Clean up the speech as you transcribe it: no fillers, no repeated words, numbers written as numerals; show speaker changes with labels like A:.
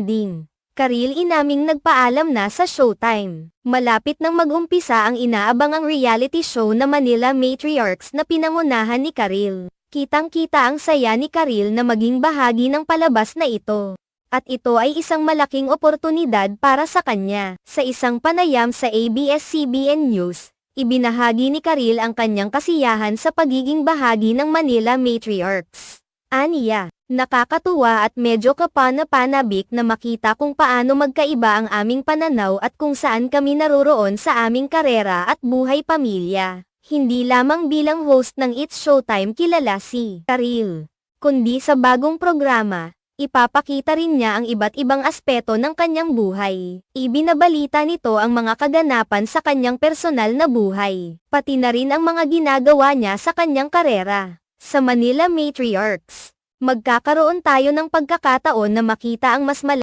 A: ending. Karil inaming nagpaalam na sa Showtime. Malapit nang mag-umpisa ang inaabangang reality show na Manila Matriarchs na pinangunahan ni Karil. Kitang-kita ang saya ni Karil na maging bahagi ng palabas na ito. At ito ay isang malaking oportunidad para sa kanya. Sa isang panayam sa ABS-CBN News, ibinahagi ni Karil ang kanyang kasiyahan sa pagiging bahagi ng Manila Matriarchs. Aniya, nakakatuwa at medyo kapana-panabik na makita kung paano magkaiba ang aming pananaw at kung saan kami naroroon sa aming karera at buhay pamilya. Hindi lamang bilang host ng It's Showtime kilala si Karil, kundi sa bagong programa, ipapakita rin niya ang iba't ibang aspeto ng kanyang buhay. Ibinabalita nito ang mga kaganapan sa kanyang personal na buhay, pati na rin ang mga ginagawa niya sa kanyang karera. Sa Manila Matriarchs, magkakaroon tayo ng pagkakataon na makita ang mas